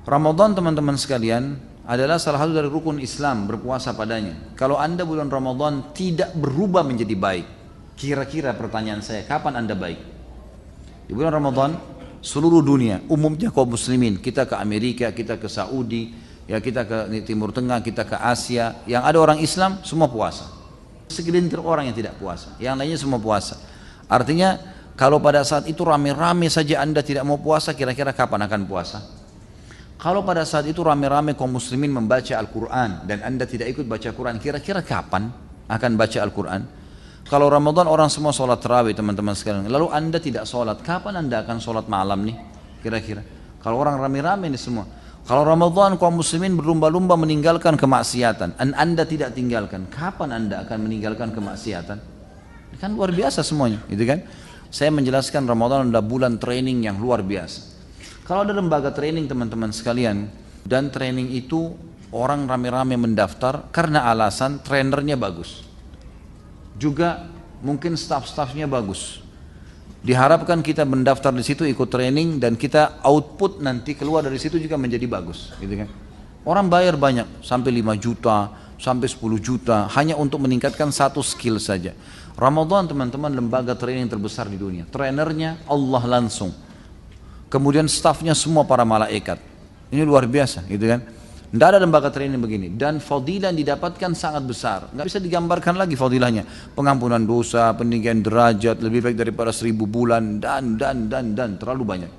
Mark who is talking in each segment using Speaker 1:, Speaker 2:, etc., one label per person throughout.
Speaker 1: Ramadan teman-teman sekalian adalah salah satu dari rukun Islam, berpuasa padanya. Kalau anda bulan Ramadan tidak berubah menjadi baik, kira-kira pertanyaan saya, kapan anda baik? Di bulan Ramadan, seluruh dunia, umumnya kaum muslimin, kita ke Amerika, kita ke Saudi, ya kita ke Timur Tengah, kita ke Asia, yang ada orang Islam, semua puasa. Segelintir orang yang tidak puasa, yang lainnya semua puasa. Artinya, kalau pada saat itu rame-rame saja anda tidak mau puasa, kira-kira kapan akan puasa? Kalau pada saat itu rame-rame kaum muslimin membaca Al-Quran dan anda tidak ikut baca Quran, kira-kira kapan akan baca Al-Quran? Kalau Ramadan orang semua sholat tarawih teman-teman sekalian, lalu anda tidak sholat, kapan anda akan sholat malam nih? Kira-kira. Kalau orang rame-rame ini semua. Kalau Ramadan kaum muslimin berlumba-lumba meninggalkan kemaksiatan, dan anda tidak tinggalkan, kapan anda akan meninggalkan kemaksiatan? Kan luar biasa semuanya, gitu kan? Saya menjelaskan Ramadan adalah bulan training yang luar biasa. Kalau ada lembaga training teman-teman sekalian, dan training itu orang rame-rame mendaftar karena alasan trainernya bagus, juga mungkin staff-staffnya bagus. Diharapkan kita mendaftar di situ ikut training dan kita output nanti keluar dari situ juga menjadi bagus, gitu kan? Orang bayar banyak, sampai 5 juta, sampai 10 juta hanya untuk meningkatkan satu skill saja. Ramadan teman-teman lembaga training terbesar di dunia. Trainernya Allah langsung. Kemudian stafnya semua para malaikat. Ini luar biasa, gitu kan? Tidak ada lembaga training begini. Dan fadilah yang didapatkan sangat besar. Nggak bisa digambarkan lagi fadilahnya. Pengampunan dosa, peninggian derajat, lebih baik daripada 1000 bulan, dan terlalu banyak.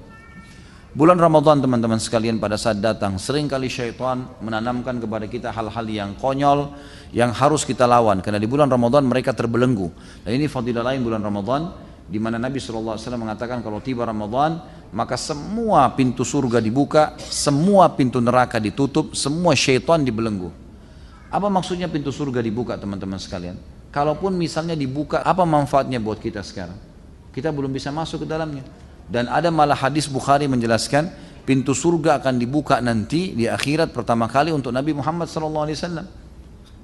Speaker 1: Bulan Ramadan teman-teman sekalian pada saat datang, seringkali syaitan menanamkan kepada kita hal-hal yang konyol, yang harus kita lawan. Karena di bulan Ramadan mereka terbelenggu. Dan ini fadilah lain bulan Ramadan, di mana Nabi SAW mengatakan kalau tiba Ramadan, maka semua pintu surga dibuka, semua pintu neraka ditutup, semua syaitan dibelenggu. Apa maksudnya pintu surga dibuka teman-teman sekalian? Kalaupun misalnya dibuka, apa manfaatnya buat kita sekarang? Kita belum bisa masuk ke dalamnya. Dan ada malah hadis Bukhari menjelaskan, pintu surga akan dibuka nanti di akhirat pertama kali untuk Nabi Muhammad SAW.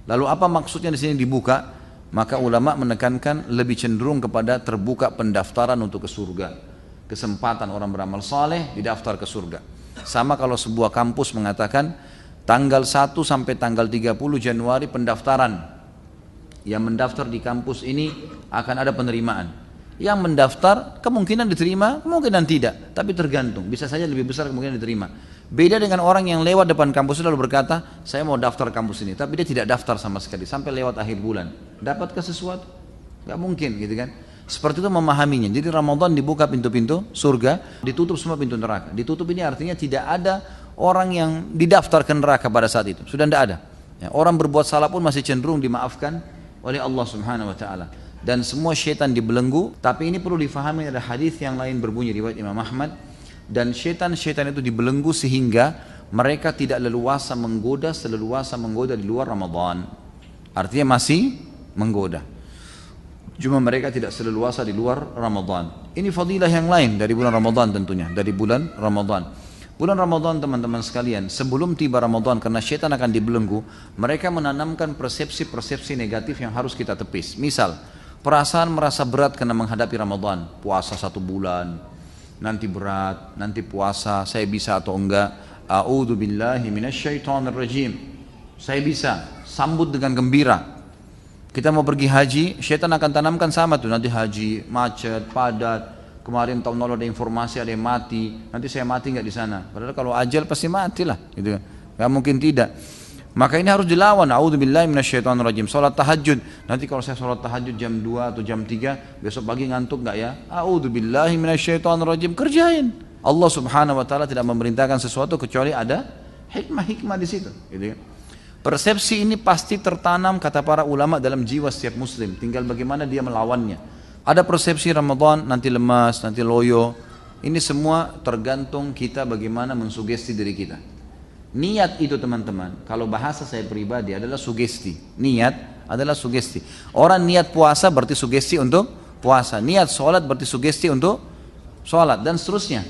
Speaker 1: Lalu apa maksudnya di sini dibuka? Maka ulama menekankan lebih cenderung kepada terbuka pendaftaran untuk ke surga. Kesempatan orang beramal saleh didaftar ke surga. Sama kalau sebuah kampus mengatakan tanggal 1 sampai tanggal 30 Januari pendaftaran. Yang mendaftar di kampus ini akan ada penerimaan. Yang mendaftar kemungkinan diterima, kemungkinan tidak, tapi tergantung. Bisa saja lebih besar kemungkinan diterima. Beda dengan orang yang lewat depan kampus lalu berkata, saya mau daftar kampus ini, tapi dia tidak daftar sama sekali sampai lewat akhir bulan. Dapatkah sesuatu? Gak mungkin, gitu kan? Seperti itu memahaminya. Jadi Ramadan dibuka pintu-pintu surga, ditutup semua pintu neraka. Ditutup ini artinya tidak ada orang yang didaftar ke neraka pada saat itu. Sudah tidak ada. Ya, orang berbuat salah pun masih cenderung dimaafkan oleh Allah Subhanahu Wa Taala. Dan semua syaitan dibelenggu. Tapi ini perlu difahami, ada hadis yang lain berbunyi riwayat Imam Ahmad. Dan syaitan-syaitan itu dibelenggu sehingga mereka tidak leluasa menggoda seleluasa menggoda di luar Ramadan. Artinya masih menggoda. Cuma mereka tidak seleluasa di luar Ramadan. Ini fadilah yang lain dari bulan Ramadan tentunya. Dari bulan Ramadan. Bulan Ramadan teman-teman sekalian, sebelum tiba Ramadan karena syaitan akan dibelenggu, mereka menanamkan persepsi-persepsi negatif yang harus kita tepis. Misal, perasaan merasa berat karena menghadapi Ramadan. Puasa 1 bulan, nanti berat, nanti puasa, saya bisa atau enggak. A'udzu billahi minasyaitonir rajim. Saya bisa, sambut dengan gembira. Kita mau pergi haji, syaitan akan tanamkan sama tuh, nanti haji macet, padat. Kemarin tahun lalu ada informasi ada yang mati, nanti saya mati nggak di sana. Padahal kalau ajal pasti matilah, gitu kan? Nggak mungkin tidak. Maka ini harus dilawan. A'udzubillahi minasyaitonirrajim. Salat tahajud. Nanti kalau saya salat tahajud jam 2 atau jam 3, besok pagi ngantuk nggak ya? A'udzubillahi minasyaitonirrajim. Kerjain. Allah Subhanahu Wa Taala tidak memerintahkan sesuatu kecuali ada hikmah-hikmah di situ, gitu kan? Persepsi ini pasti tertanam kata para ulama dalam jiwa setiap muslim. Tinggal bagaimana dia melawannya. Ada persepsi Ramadan nanti lemas, nanti loyo. Ini semua tergantung kita bagaimana mensugesti diri kita. Niat itu teman-teman, kalau bahasa saya pribadi adalah sugesti. Niat adalah sugesti. Orang niat puasa berarti sugesti untuk puasa. Niat sholat berarti sugesti untuk sholat dan seterusnya.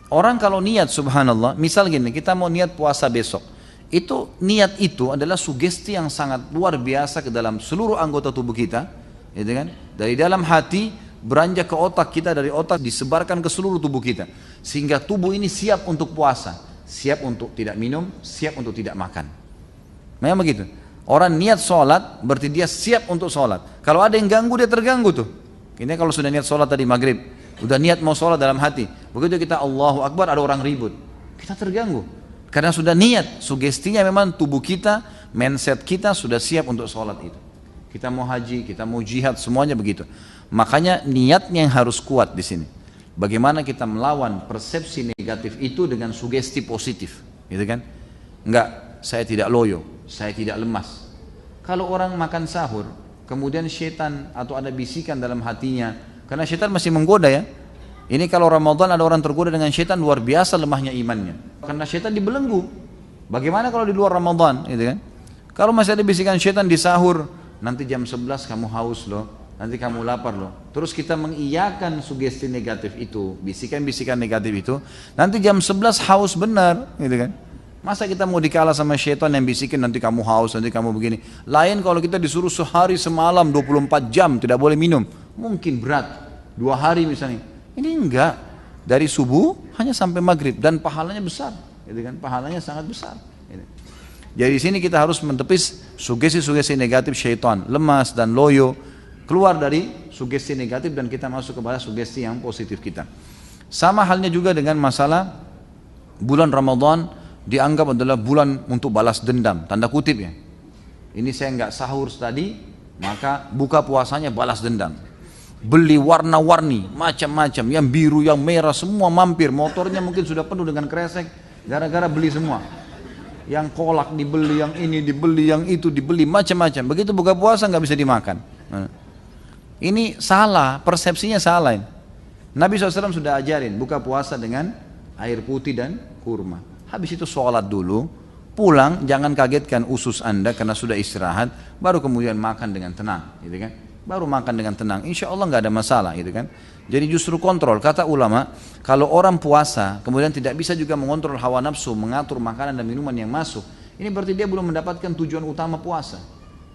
Speaker 1: Orang kalau niat subhanallah, misal gini, kita mau niat puasa besok. Itu niat itu adalah sugesti yang sangat luar biasa ke dalam seluruh anggota tubuh kita, gitu kan? Dari dalam hati beranjak ke otak kita, dari otak disebarkan ke seluruh tubuh kita, sehingga tubuh ini siap untuk puasa, siap untuk tidak minum, siap untuk tidak makan. Memang begitu. Orang niat sholat berarti dia siap untuk sholat. Kalau ada yang ganggu dia terganggu tuh. Ini kalau sudah niat sholat tadi maghrib, udah niat mau sholat dalam hati, begitu kita Allahu Akbar ada orang ribut, kita terganggu. Karena sudah niat, sugestinya memang tubuh kita, mindset kita sudah siap untuk sholat itu. Kita mau haji, kita mau jihad, semuanya begitu. Makanya niatnya yang harus kuat di sini. Bagaimana kita melawan persepsi negatif itu dengan sugesti positif, gitu kan? Enggak, saya tidak loyo, saya tidak lemas. Kalau orang makan sahur, kemudian syaitan atau ada bisikan dalam hatinya, karena syaitan masih menggoda ya. Ini kalau Ramadan ada orang tergoda dengan syaitan, luar biasa lemahnya imannya. Karena syaitan dibelenggu. Bagaimana kalau di luar Ramadan, gitu kan? Kalau masih ada bisikan syaitan di sahur, nanti jam 11 kamu haus loh. Nanti kamu lapar loh. Terus kita mengiyakan sugesti negatif itu, bisikan-bisikan negatif itu. Nanti jam 11 haus benar, gitu kan? Masa kita mau dikalah sama syaitan yang bisikin nanti kamu haus, nanti kamu begini. Lain kalau kita disuruh sehari semalam 24 jam tidak boleh minum. Mungkin berat, 2 hari misalnya. Ini enggak. Dari subuh hanya sampai maghrib dan pahalanya besar, gitu kan? Pahalanya sangat besar. Jadi di sini kita harus mentepis sugesti-sugesti negatif syaitan, lemas dan loyo. Keluar dari sugesti negatif dan kita masuk kepada sugesti yang positif kita. Sama halnya juga dengan masalah bulan Ramadan dianggap adalah bulan untuk balas dendam, tanda kutip ya. Ini saya nggak sahur tadi, maka buka puasanya balas dendam. Beli warna-warni, macam-macam, yang biru, yang merah, semua mampir. Motornya mungkin sudah penuh dengan kresek, gara-gara beli semua. Yang kolak dibeli, yang ini dibeli, yang itu dibeli, macam-macam. Begitu buka puasa nggak bisa dimakan. Ini salah, persepsinya salah. Nabi SAW sudah ajarin buka puasa dengan air putih dan kurma. Habis itu sholat dulu, pulang jangan kagetkan usus anda karena sudah istirahat, baru kemudian makan dengan tenang, gitu kan? Baru makan dengan tenang, insya Allah nggak ada masalah, gitu kan? Jadi justru kontrol. Kata ulama, kalau orang puasa kemudian tidak bisa juga mengontrol hawa nafsu, mengatur makanan dan minuman yang masuk, ini berarti dia belum mendapatkan tujuan utama puasa.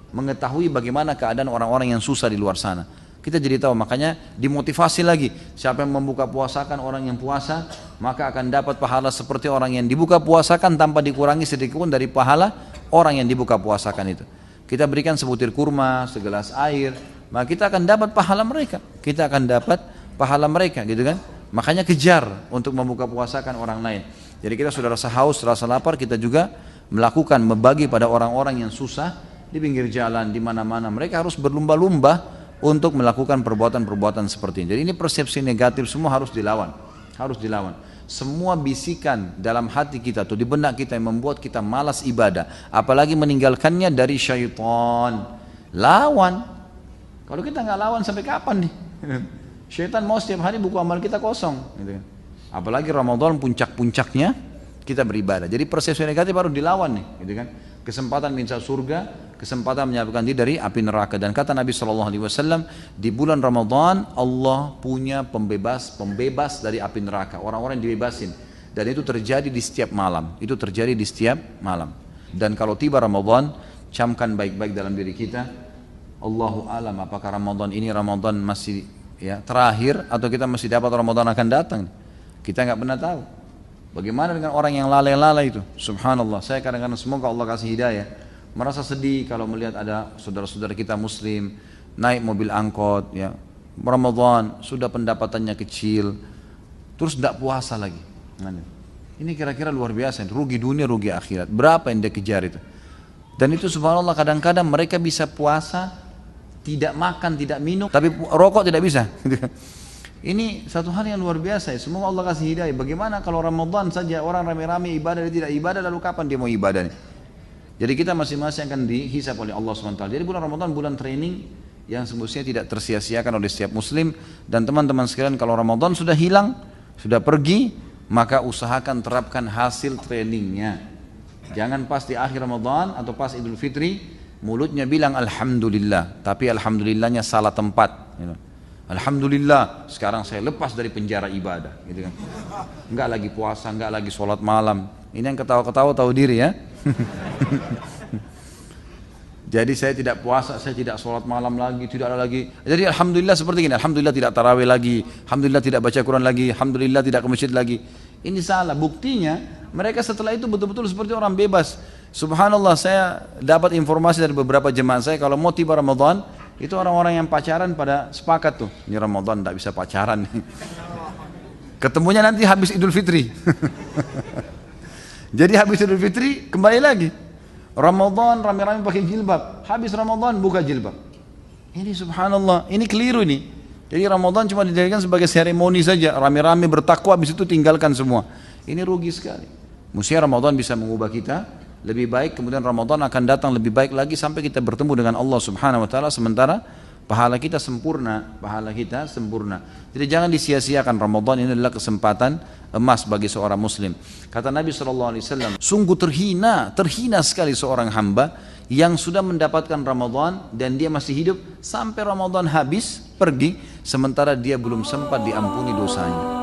Speaker 1: Mengetahui bagaimana keadaan orang-orang yang susah di luar sana. Kita jadi tahu, makanya dimotivasi lagi. Siapa yang membuka puasakan orang yang puasa, maka akan dapat pahala seperti orang yang dibuka puasakan tanpa dikurangi sedikit pun dari pahala orang yang dibuka puasakan itu. Kita berikan sebutir kurma, segelas air, maka kita akan dapat pahala mereka. Kita akan dapat pahala mereka, gitu kan? Makanya kejar untuk membuka puasakan orang lain. Jadi kita sudah rasa haus, rasa lapar, kita juga melakukan, membagi pada orang-orang yang susah di pinggir jalan, di mana-mana. Mereka harus berlumba-lumba untuk melakukan perbuatan-perbuatan seperti ini. Jadi ini persepsi negatif semua harus dilawan. Harus dilawan. Semua bisikan dalam hati kita atau di benak kita yang membuat kita malas ibadah, apalagi meninggalkannya dari syaitan. Lawan. Kalau kita nggak lawan sampai kapan nih? Syaitan mau setiap hari buku amal kita kosong, gitu kan? Apalagi Ramadan puncak-puncaknya kita beribadah. Jadi persepsi negatif harus dilawan nih, gitu kan? Kesempatan minta surga, kesempatan menyelamatkan diri dari api neraka. Dan kata Nabi SAW, di bulan Ramadan Allah punya pembebas dari api neraka. Orang-orang yang dibebasin. Dan itu terjadi di setiap malam. Itu terjadi di setiap malam. Dan kalau tiba Ramadan, camkan baik-baik dalam diri kita. Allahu alam, apakah Ramadan ini Ramadan masih ya terakhir atau kita masih dapat Ramadan akan datang? Kita nggak pernah tahu. Bagaimana dengan orang yang lalai-lalai itu? Subhanallah, saya kadang-kadang semoga Allah kasih hidayah. Merasa sedih kalau melihat ada saudara-saudara kita muslim naik mobil angkot, ya Ramadan sudah pendapatannya kecil, terus tidak puasa lagi. Ini kira-kira luar biasa, rugi dunia, rugi akhirat. Berapa yang dia kejar itu? Dan itu subhanallah kadang-kadang mereka bisa puasa, tidak makan, tidak minum, tapi rokok tidak bisa. Ini satu hal yang luar biasa ya. Semoga Allah kasih hidayah. Bagaimana kalau Ramadan saja orang rame-rame ibadah, dia tidak ibadah, lalu kapan dia mau ibadah nih? Jadi kita masing-masing akan dihisab oleh Allah SWT. Jadi bulan Ramadan bulan training yang semestinya tidak tersia-siakan oleh setiap muslim. Dan teman-teman sekalian, kalau Ramadan sudah hilang, sudah pergi, maka usahakan terapkan hasil trainingnya. Jangan pas di akhir Ramadan atau pas Idul Fitri mulutnya bilang Alhamdulillah, tapi Alhamdulillahnya salah tempat, gitu. Alhamdulillah sekarang saya lepas dari penjara ibadah, gitu kan. Enggak lagi puasa, enggak lagi sholat malam. Ini yang ketawa-ketawa tahu diri ya. Jadi saya tidak puasa, saya tidak sholat malam lagi, tidak ada lagi. Jadi Alhamdulillah seperti ini, Alhamdulillah tidak tarawih lagi, Alhamdulillah tidak baca Quran lagi, Alhamdulillah tidak ke masjid lagi. Ini salah. Buktinya Mereka setelah itu betul-betul seperti orang bebas. Subhanallah, saya dapat informasi dari beberapa jemaah saya, kalau mau tiba Ramadan, itu orang-orang yang pacaran pada sepakat tuh, ini Ramadan tidak bisa pacaran nih. Ketemunya nanti habis Idul Fitri. Jadi habis Idul Fitri kembali lagi. Ramadan rame-rame pakai jilbab, habis Ramadan buka jilbab. Ini subhanallah, ini keliru ini. Jadi Ramadan cuma dijadikan sebagai seremoni saja, rame-rame bertakwa, habis itu tinggalkan semua. Ini rugi sekali. Mestinya Ramadan bisa mengubah kita lebih baik, kemudian Ramadan akan datang lebih baik lagi sampai kita bertemu dengan Allah Subhanahu wa taala, sementara pahala kita sempurna, pahala kita sempurna. Jadi jangan disia-siakan, Ramadan ini adalah kesempatan emas bagi seorang muslim. Kata Nabi SAW, sungguh terhina sekali seorang hamba yang sudah mendapatkan Ramadan dan dia masih hidup sampai Ramadan habis pergi, sementara dia belum sempat diampuni dosanya.